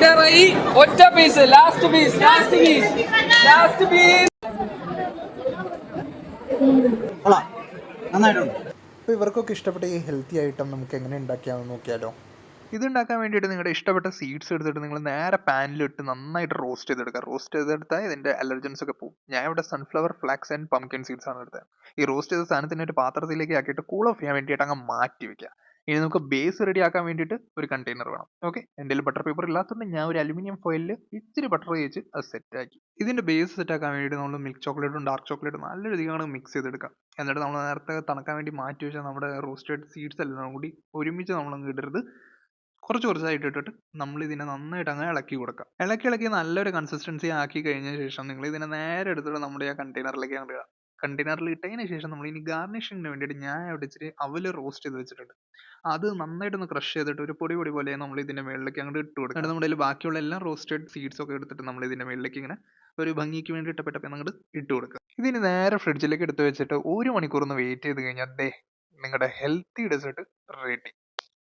കഴിയാറായി. ഒറ്റ piece, last piece, last piece, last piece. നന്നായിട്ടുണ്ട്. അപ്പോൾ ഇവർക്കൊക്കെ ഇഷ്ടപ്പെട്ട ഈ ഹെൽത്തി ഐറ്റം നമുക്ക് എങ്ങനെ ഉണ്ടാക്കിയാണെന്ന് നോക്കിയാലോ. ഇതുണ്ടാക്കാൻ വേണ്ടിയിട്ട് നിങ്ങളുടെ ഇഷ്ടപ്പെട്ട സീഡ്സ് എടുത്തിട്ട് നിങ്ങൾ നേരെ പാനിലിട്ട് നന്നായിട്ട് റോസ്റ്റ് ചെയ്തെടുക്കുക. റോസ്റ്റ് ചെയ്തെടുത്താൽ ഇതിൻ്റെ അലർജൻസ് ഒക്കെ പോകും. ഞാൻ ഇവിടെ sunflower, flax and pumpkin seeds ആണ് എടുത്തത്. ഈ റോസ്റ്റ് ചെയ്ത സാധനത്തിൻ്റെ ഒരു പാത്രത്തിലേക്ക് ആക്കിയിട്ട് കൂൾ ഓഫ് ചെയ്യാൻ വേണ്ടിയിട്ട് അങ്ങ് മാറ്റി വെക്കുക. ഇനി നമുക്ക് ബേസ് റെഡി ആക്കാൻ വേണ്ടിയിട്ട് ഒരു കണ്ടെയ്നർ വേണം. ഓക്കെ, എൻ്റെ കയ്യിൽ ബട്ടർ പേപ്പർ ഇല്ലാത്തതുകൊണ്ട് ഞാൻ ഒരു അലുമിനിയം ഫോയിലിൽ ഇച്ചിരി ബട്ടർ തേച്ച് അത് സെറ്റാക്കി. ഇതിൻ്റെ ബേസ് സെറ്റാക്കാൻ വേണ്ടിയിട്ട് നമ്മൾ മിൽക്ക് ചോക്ലേറ്റും ഡാർക്ക് ചോക്ലേറ്റും നല്ല രീതിയിലാണ് മിക്സ് ചെയ്തെടുക്കുക. എന്നിട്ട് നമ്മൾ നേരത്തെ തണുക്കാൻ വേണ്ടി മാറ്റി വെച്ചാൽ നമ്മുടെ റോസ്റ്റഡ് സീഡ്സ് എല്ലാം കൂടി ഒരുമിച്ച് നമ്മളങ്ങ് ഇടരുത്, കുറച്ച് കുറച്ചായിട്ട് ഇട്ടിട്ട് നമ്മൾ ഇതിനെ നന്നായിട്ട് അങ്ങ് ഇളക്കി കൊടുക്കാം. ഇളക്കി നല്ലൊരു കൺസിസ്റ്റൻസി ആക്കി കഴിഞ്ഞ ശേഷം നിങ്ങൾ ഇതിനെ നേരെ എടുത്തിട്ട് നമ്മുടെ ആ കണ്ടെയ്നറിലേക്ക് ഇടുക. കണ്ടെയ്നറിൽ ഇട്ടതിന് ശേഷം നമ്മൾ ഇനി ഗാർണിഷിങ്ങിന് വേണ്ടിയിട്ട് ഞാൻ അവിടെ ഇച്ചിരി അവല് റോസ്റ്റ് ചെയ്ത് വെച്ചിട്ടുണ്ട്. അത് നന്നായിട്ടൊന്ന് ക്രഷ് ചെയ്തിട്ട് ഒരു പൊടി പൊടി പോലെ നമ്മൾ ഇതിന്റെ മുകളിലേക്ക് അങ്ങോട്ട് ഇട്ട് കൊടുക്കുക. എന്നിട്ട് നമ്മുടെ ബാക്കിയുള്ള എല്ലാ റോസ്റ്റഡ് സീഡ്സ് ഒക്കെ എടുത്തിട്ട് നമ്മൾ ഇതിന്റെ മുകളിലേക്ക് ഇങ്ങനെ ഒരു ഭംഗിക്ക് വേണ്ടി ഇട്ടപ്പെട്ടപ്പോൾ അങ്ങോട്ട് ഇട്ട് കൊടുക്കുക. ഇതിന് നേരെ ഫ്രിഡ്ജിലേക്ക് എടുത്ത് വെച്ചിട്ട് 1 മണിക്കൂർ ഒന്ന് വെയിറ്റ് ചെയ്ത് കഴിഞ്ഞാൽ നിങ്ങളുടെ ഹെൽത്തി ഡെസേർട്ട് റെഡി.